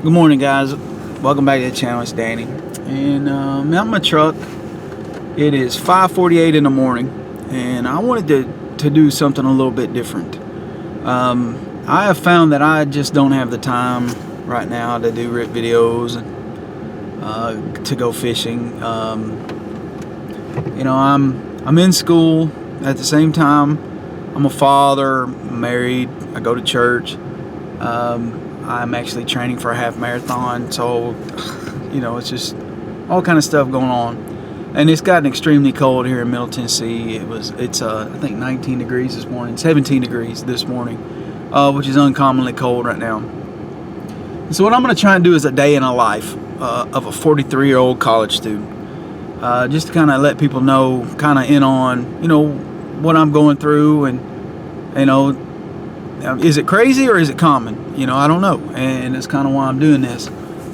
Good morning, guys. Welcome back to the channel. It's Danny, and I'm out in my truck. It is 5:48 in the morning, and I wanted to do something a little bit different. I have found that I just don't have the time right now to do rip videos and to go fishing. I'm in school at the same time. I'm a father, married. I go to church. I'm actually training for a half marathon, so it's just all kind of stuff going on. And it's gotten extremely cold here in Middle Tennessee. It's I think 19 degrees this morning, 17 degrees this morning, which is uncommonly cold right now. And so what I'm going to try and do is a day in a life of a 43-year-old college student, just to kind of let people know, kind of in on what I'm going through, and is it crazy or is it common? I don't know, and that's kind of why I'm doing this.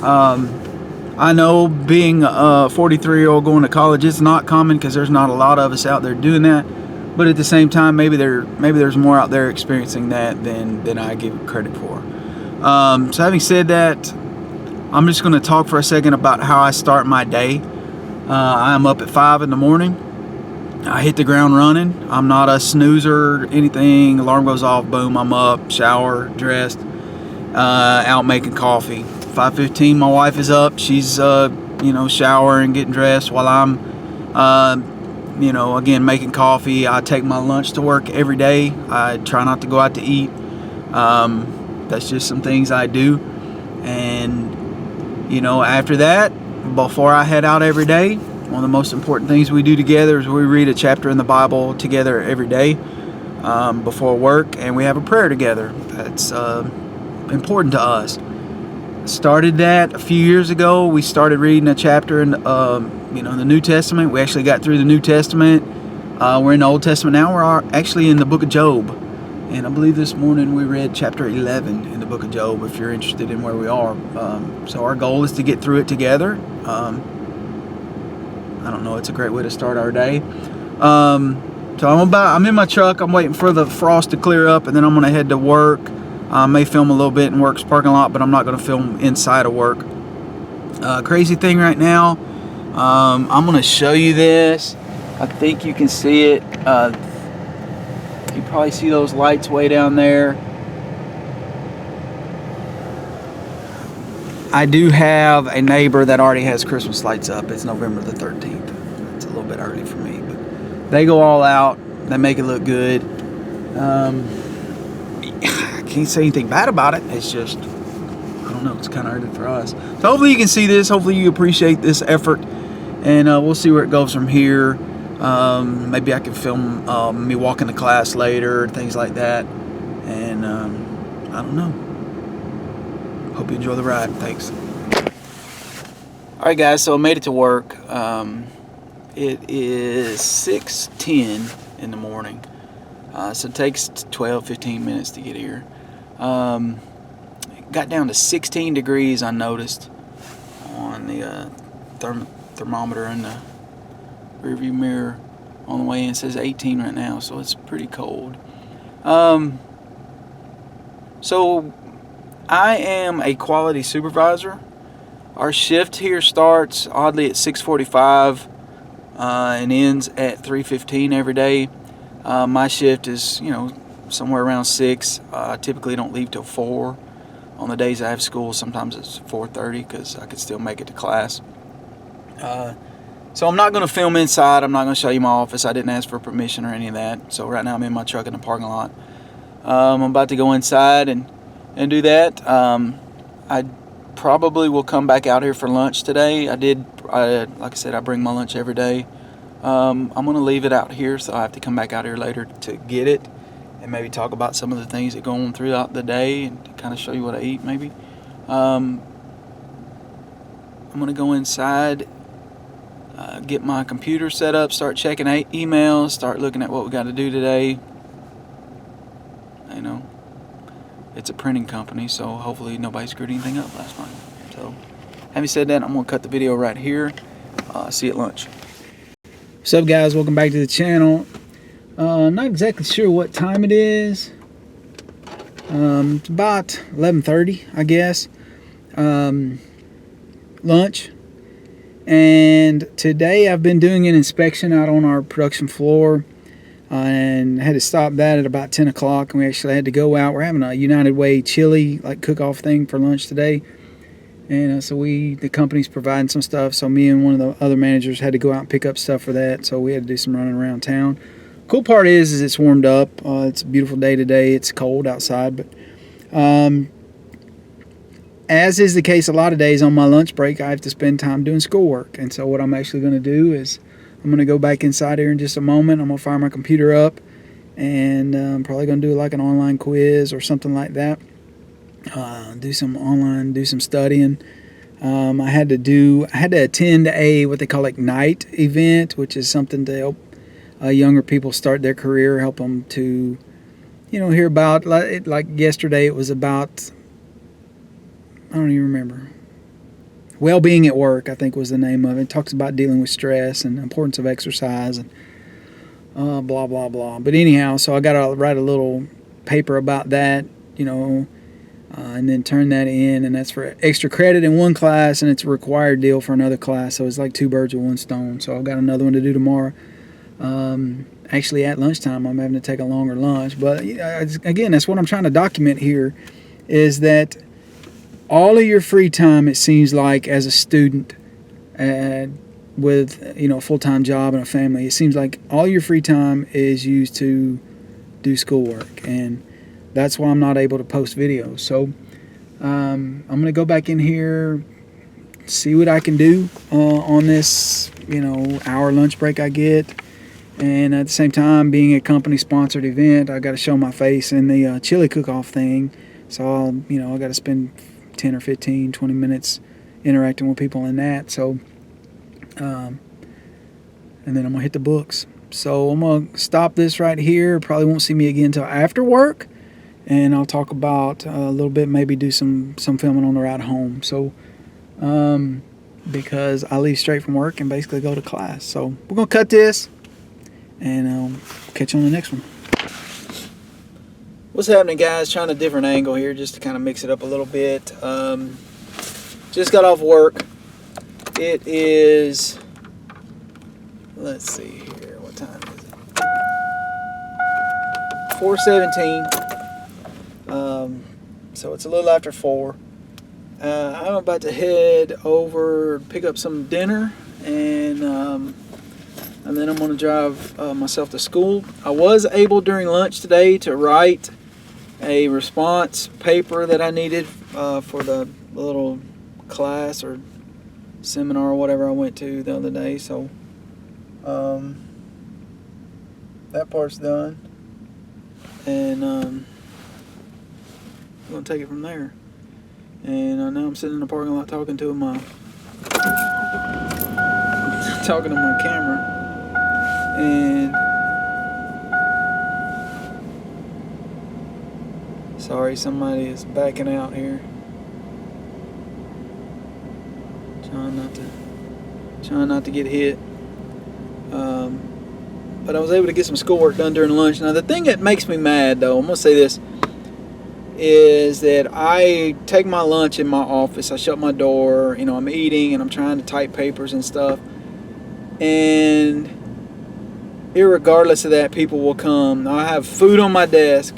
I know being a 43-year-old going to college, it's not common because there's not a lot of us out there doing that. But at the same time, maybe there's more out there experiencing that than I give credit for. So having said that, I'm just going to talk for a second about how I start my day. I'm up at 5 in the morning. I hit the ground running. I'm not a snoozer or anything. Alarm goes off, boom, I'm up, shower, dressed, out making coffee. 5:15, my wife is up. She's showering, getting dressed while I'm again making coffee. I take my lunch to work every day. I try not to go out to eat. That's just some things I do. And after that, before I head out every day, one of the most important things we do together is we read a chapter in the Bible together every day before work, and we have a prayer together. That's important to us. Started that a few years ago. We started reading a chapter in the New Testament. We actually got through the New Testament. We're in the Old Testament now. We're actually in the book of Job, and I believe this morning we read chapter 11 in the book of Job, if you're interested in where we are. So our goal is to get through it together. I don't know, it's a great way to start our day. So I'm in my truck. I'm waiting for the frost to clear up, and then I'm going to head to work. I may film a little bit in work's parking lot, but I'm not going to film inside of work. Crazy thing right now, I'm going to show you this. I think you can see it. You probably see those lights way down there. I do have a neighbor that already has Christmas lights up. It's November the 13th. It's a little bit early for me, but they go all out. They make it look good. I can't say anything bad about it. It's just, I don't know, it's kind of early for us. So hopefully you can see this. Hopefully you appreciate this effort, and we'll see where it goes from here. Maybe I can film me walking to class later, things like that. And I don't know. Hope you enjoy the ride. Thanks. Alright guys, so I made it to work. It is 6:10 in the morning. So it takes 12-15 minutes to get here. It got down to 16 degrees, I noticed, on the thermometer in the rearview mirror on the way in. It says 18 right now, so it's pretty cold. So I am a quality supervisor. Our shift here starts oddly at 6:45 and ends at 3:15 every day. My shift is somewhere around 6. I typically don't leave till 4. On the days I have school, sometimes it's 4:30 because I could still make it to class. So I'm not going to film inside. I'm not going to show you my office. I didn't ask for permission or any of that. So right now I'm in my truck in the parking lot. I'm about to go inside and do that. I probably will come back out here for lunch today. Like I said, I bring my lunch every day. I'm going to leave it out here, so I have to come back out here later to get it and maybe talk about some of the things that go on throughout the day and kind of show you what I eat maybe. I'm going to go inside, get my computer set up, start checking emails, start looking at what we got to do today. It's a printing company, so hopefully nobody screwed anything up last night. So, having said that, I'm going to cut the video right here. See you at lunch. What's up, guys? Welcome back to the channel. Not exactly sure what time it is. It's about 11:30, I guess. lunch. And today I've been doing an inspection out on our production floor, and had to stop that at about 10 o'clock. And we actually had to go out. We're having a United Way chili cook-off thing for lunch today. And so the company's providing some stuff. So me and one of the other managers had to go out and pick up stuff for that. So we had to do some running around town. Cool part is it's warmed up. It's a beautiful day today. It's cold outside, but as is the case a lot of days on my lunch break, I have to spend time doing schoolwork. And so what I'm actually going to do is I'm going to go back inside here in just a moment. I'm going to fire my computer up, and I'm probably going to do like an online quiz or something like that. Do some studying. I had to attend what they call Ignite event, which is something to help younger people start their career, help them to, hear about, like yesterday it was about, I don't even remember. Well-being at work, I think was the name of it. It talks about dealing with stress and the importance of exercise and blah, blah, blah. But anyhow, so I got to write a little paper about that, and then turn that in. And that's for extra credit in one class, and it's a required deal for another class. So it's like two birds with one stone. So I've got another one to do tomorrow. Actually, at lunchtime, I'm having to take a longer lunch. But again, that's what I'm trying to document here, is that all of your free time, it seems like, as a student with a full-time job and a family, it seems like all your free time is used to do schoolwork, and that's why I'm not able to post videos. So I'm going to go back in here, see what I can do on this hour lunch break I get. And at the same time, being a company-sponsored event, I got to show my face in the chili cook-off thing. So I got to spend 10 or 15, 20 minutes interacting with people in that. So, and then I'm going to hit the books. So I'm going to stop this right here. Probably won't see me again until after work. And I'll talk about a little bit, maybe do some filming on the ride home. So, because I leave straight from work and basically go to class. So we're going to cut this, and I'll catch you on the next one. What's happening, guys? Trying a different angle here just to kind of mix it up a little bit. Just got off work. It is, let's see here, what time is it? 4:17. So it's a little after 4. I'm about to head over, pick up some dinner, and then I'm going to drive myself to school. I was able during lunch today to write a response paper that I needed for the little class or seminar or whatever I went to the other day. So that part's done, and I'm going to take it from there. And now I'm sitting in the parking lot talking to my camera, and sorry, somebody is backing out here. Trying not to get hit. But I was able to get some schoolwork done during lunch. Now the thing that makes me mad, though, I'm gonna say this, is that I take my lunch in my office. I shut my door. I'm eating and I'm trying to type papers and stuff. And irregardless of that, people will come. I have food on my desk,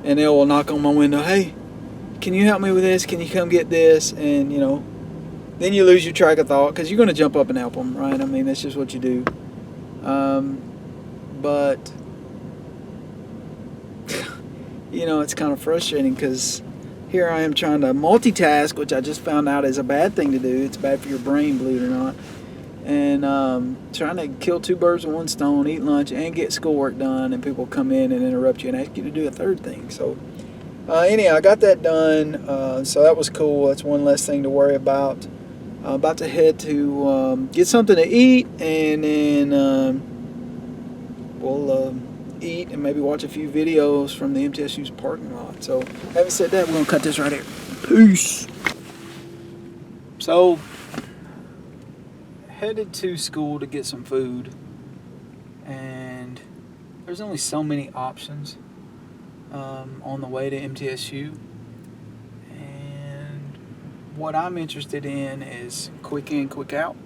and they will knock on my window. Hey, can you help me with this? Can you come get this? And then you lose your track of thought because you're going to jump up and help them, right? I mean, that's just what you do. But it's kind of frustrating because here I am trying to multitask, which I just found out is a bad thing to do. It's bad for your brain, believe it or not. And trying to kill two birds with one stone, eat lunch and get schoolwork done, and people come in and interrupt you and ask you to do a third thing. So anyhow, I got that done. So that was cool. That's one less thing to worry about. I'm about to head to get something to eat, and then we'll eat and maybe watch a few videos from the MTSU's parking lot. So having said that, we're going to cut this right here. Peace. So headed to school to get some food, and there's only so many options on the way to MTSU, and what I'm interested in is quick in, quick out.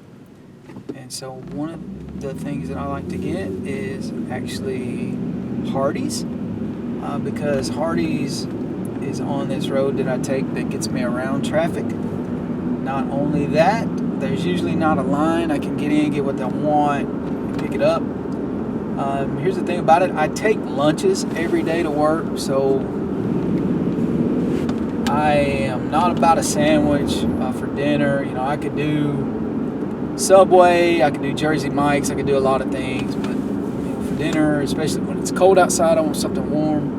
And so one of the things that I like to get is actually Hardee's, because Hardee's is on this road that I take that gets me around traffic. Not only that, there's usually not a line. I can get in, get what I want, and pick it up. Here's the thing about it. I take lunches every day to work, so I am not about a sandwich for dinner. You know, I could do Subway, I could do Jersey Mike's, I could do a lot of things, but for dinner, especially when it's cold outside, I want something warm.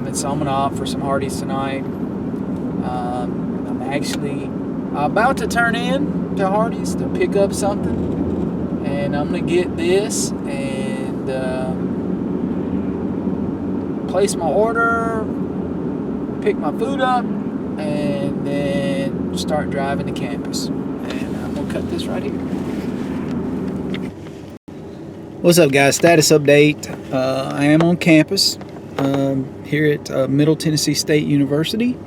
And so I'm going to opt for some Hardee's tonight. I'm actually about to turn in to Hardee's to pick up something, and I'm going to get this and place my order, pick my food up, and then start driving to campus. And I'm going to cut this right here. What's up, guys? Status update. I am on campus here at Middle Tennessee State University.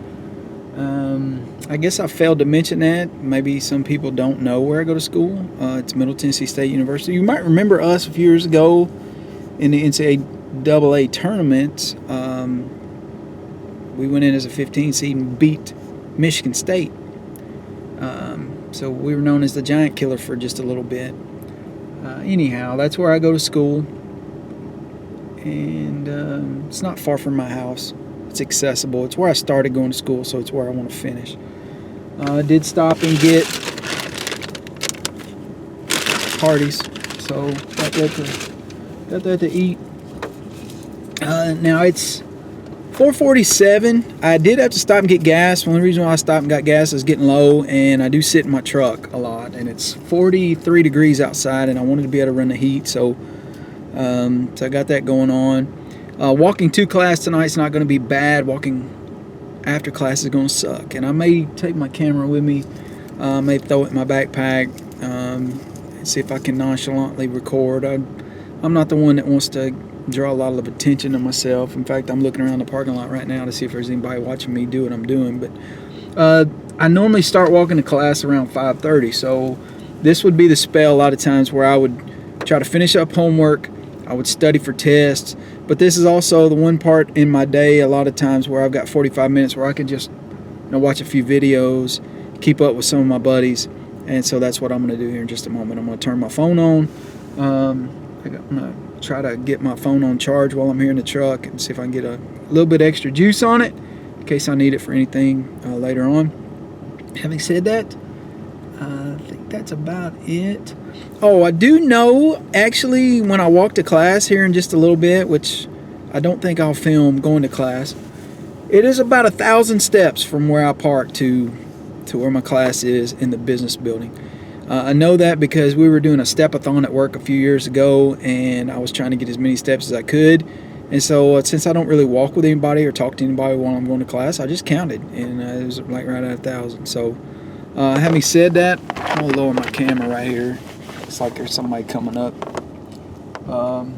I guess I failed to mention that. Maybe some people don't know where I go to school. It's Middle Tennessee State University. You might remember us a few years ago in the NCAA tournament. We went in as a 15 seed and beat Michigan State. So we were known as the Giant Killer for just a little bit. Anyhow, that's where I go to school. And it's not far from my house. It's accessible. It's where I started going to school, so it's where I want to finish. I did stop and get Hardee's, so got that to eat. Now it's 4:47. I did have to stop and get gas. One of the reasons why I stopped and got gas is getting low, and I do sit in my truck a lot, and it's 43 degrees outside, and I wanted to be able to run the heat, so I got that going on. Walking to class tonight is not going to be bad. Walking after class is going to suck. And I may take my camera with me. May throw it in my backpack. And see if I can nonchalantly record. I'm not the one that wants to draw a lot of attention to myself. In fact, I'm looking around the parking lot right now to see if there's anybody watching me do what I'm doing. But I normally start walking to class around 5:30. So this would be the spell a lot of times where I would try to finish up homework. I would study for tests, but this is also the one part in my day a lot of times where I've got 45 minutes where I can just watch a few videos, keep up with some of my buddies, and so that's what I'm going to do here in just a moment. I'm going to turn my phone on. I'm going to try to get my phone on charge while I'm here in the truck and see if I can get a little bit extra juice on it in case I need it for anything later on. Having said that, I think that's about it. Oh, I do know, actually, when I walk to class here in just a little bit, which I don't think I'll film going to class, it is about 1,000 steps from where I park to where my class is in the business building. I know that because we were doing a step-a-thon at work a few years ago, and I was trying to get as many steps as I could. And so since I don't really walk with anybody or talk to anybody while I'm going to class, I just counted, and it was like right at 1,000. So having said that, I'm going to lower my camera right here. It's like there's somebody coming up. Don't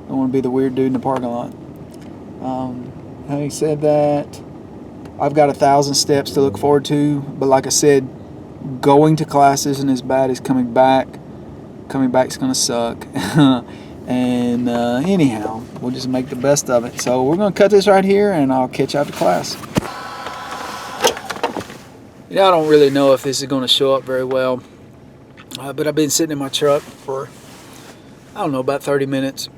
want to be the weird dude in the parking lot. Having said that, I've got 1,000 steps to look forward to. But like I said, going to class isn't as bad as coming back. Coming back's going to suck. And anyhow, we'll just make the best of it. So we're going to cut this right here, and I'll catch you after class. I don't really know if this is going to show up very well, but I've been sitting in my truck for, I don't know, about 30 minutes.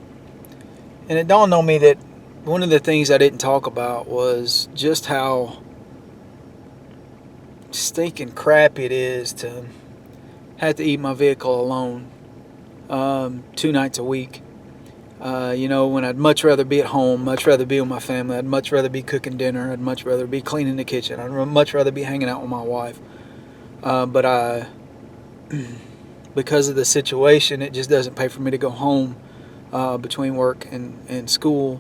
And it dawned on me that one of the things I didn't talk about was just how stinking crappy it is to have to eat my vehicle alone 2 nights a week. When I'd much rather be at home, much rather be with my family, I'd much rather be cooking dinner, I'd much rather be cleaning the kitchen, I'd much rather be hanging out with my wife. But because of the situation, it just doesn't pay for me to go home between work and school.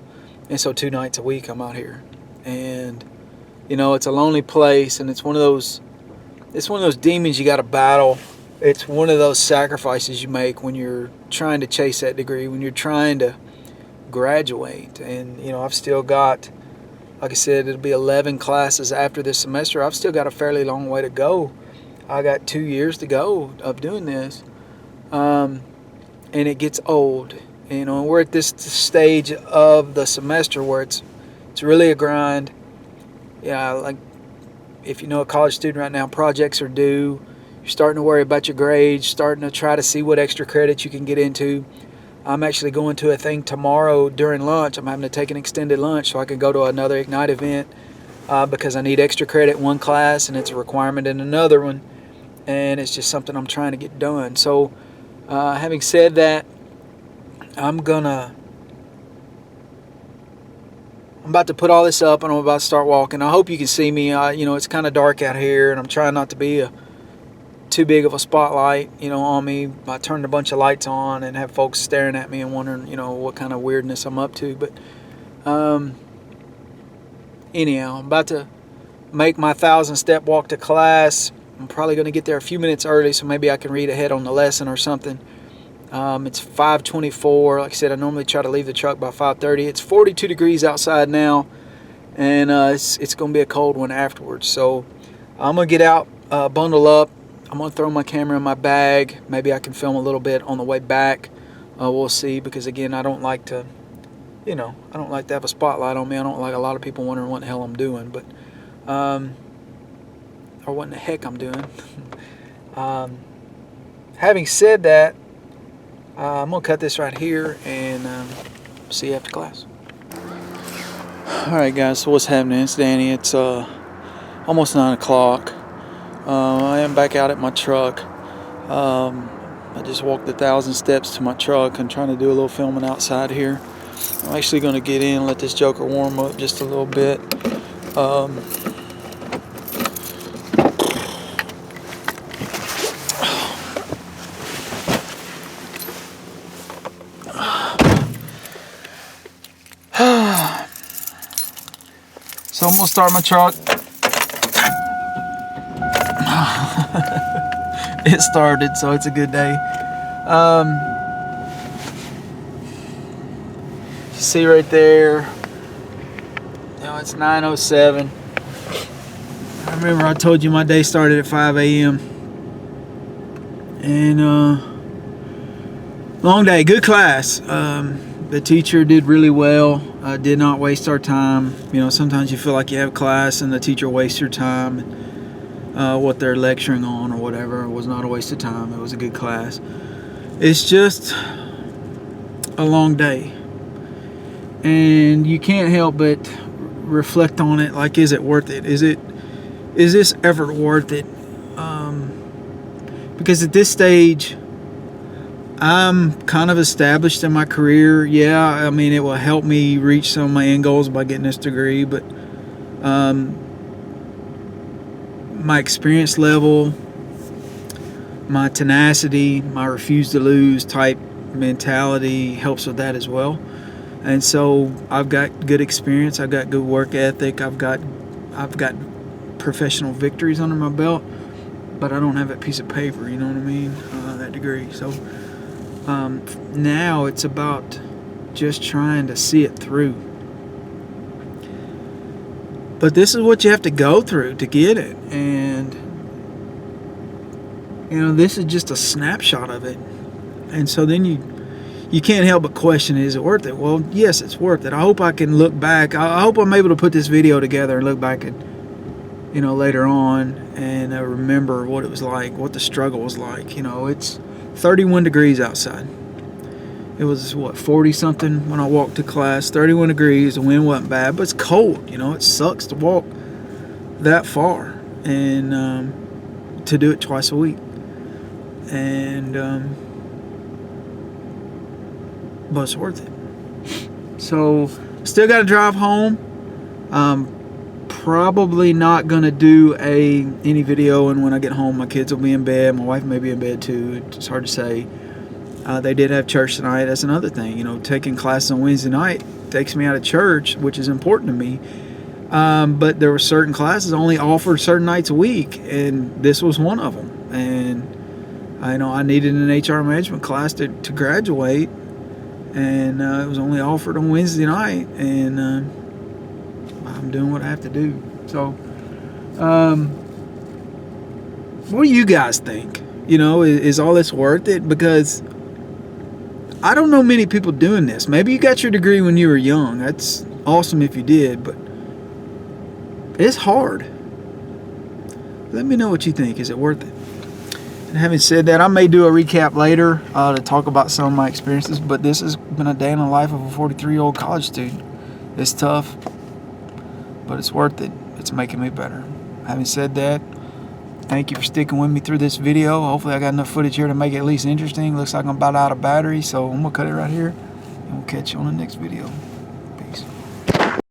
And so 2 nights a week I'm out here. And, it's a lonely place, and it's one of those demons you got to battle. It's one of those sacrifices you make when you're trying to chase that degree, when you're trying to graduate. And, I've still got Like I said, it'll be 11 classes after this semester. I've still got a fairly long way to go. I got 2 years to go of doing this. And it gets old. You know, and we're at this stage of the semester where it's really a grind. Yeah, like if you know a college student right now, projects are due. You're starting to worry about your grades, starting to try to see what extra credits you can get into. I'm actually going to a thing tomorrow during lunch. I'm having to take an extended lunch so I can go to another Ignite event because I need extra credit in one class and it's a requirement in another one. And it's just something I'm trying to get done. So having said that, I'm about to put all this up and I'm about to start walking. I hope you can see me. You know, it's kind of dark out here and I'm trying not to be too big of a spotlight, you know, on me. I turned a bunch of lights on and have folks staring at me and wondering, you know, what kind of weirdness I'm up to. But anyhow, I'm about to make my 1,000-step walk to class. I'm probably going to get there a few minutes early so maybe I can read ahead on the lesson or something. It's 5:24. Like I said, I normally try to leave the truck by 5:30. It's 42 degrees outside now, and it's going to be a cold one afterwards. So I'm going to get out, bundle up. I'm going to throw my camera in my bag. Maybe I can film a little bit on the way back. We'll see, because again, I don't like to, you know, I don't like to have a spotlight on me. I don't like a lot of people wondering what the hell I'm doing, but or what in the heck I'm doing. Having said that, I'm going to cut this right here and see you after class. Alright guys, so what's happening? It's Danny. It's almost 9 o'clock. I am back out at my truck. I just walked 1,000 steps to my truck and trying to do a little filming outside here. I'm actually going to get in and let this joker warm up just a little bit. So I'm going to start my truck. It started, so it's a good day. You see right there, you know, it's 9:07. I remember I told you my day started at 5 a.m. And long day, good class. The teacher did really well. Did not waste our time. You know, sometimes you feel like you have class and the teacher wastes your time. What they're lecturing on or whatever. It was not a waste of time. It was a good class. It's just a long day. And you can't help but reflect on it. Like, is it worth it? Is this effort worth it? Because at this stage, I'm kind of established in my career. Yeah, I mean, it will help me reach some of my end goals by getting this degree, but my experience level, my tenacity, my refuse to lose type mentality helps with that as well. And so I've got good experience, I've got good work ethic, I've got professional victories under my belt, but I don't have that piece of paper, you know what I mean, that degree. So now it's about just trying to see it through. But this is what you have to go through to get it. And, you know, this is just a snapshot of it. And so then you can't help but question, is it worth it? Well, yes, it's worth it. I hope I can look back. I hope I'm able to put this video together and look back at, you know, later on and remember what it was like, what the struggle was like. You know, it's 31 degrees outside. It was, what, 40-something when I walked to class. 31 degrees. The wind wasn't bad, but it's cold. You know, it sucks to walk that far and to do it twice a week. And but it's worth it. So, still got to drive home. Probably not going to do any video, and when I get home, my kids will be in bed. My wife may be in bed too. It's hard to say. They did have church tonight. That's another thing. You know, taking classes on Wednesday night takes me out of church, which is important to me. But there were certain classes only offered certain nights a week, and this was one of them. And I know I needed an HR management class to graduate, and it was only offered on Wednesday night. And I'm doing what I have to do. So, what do you guys think? You know, is all this worth it? Because I don't know many people doing this. Maybe you got your degree when you were young. That's awesome if you did, but it's hard. Let me know what you think. Is it worth it? And having said that, I may do a recap later to talk about some of my experiences, but this has been a day in the life of a 43-year-old college student. It's tough, but it's worth it. It's making me better. Having said that, thank you for sticking with me through this video. Hopefully I got enough footage here to make it at least interesting. Looks like I'm about out of battery, so I'm going to cut it right here, and we'll catch you on the next video.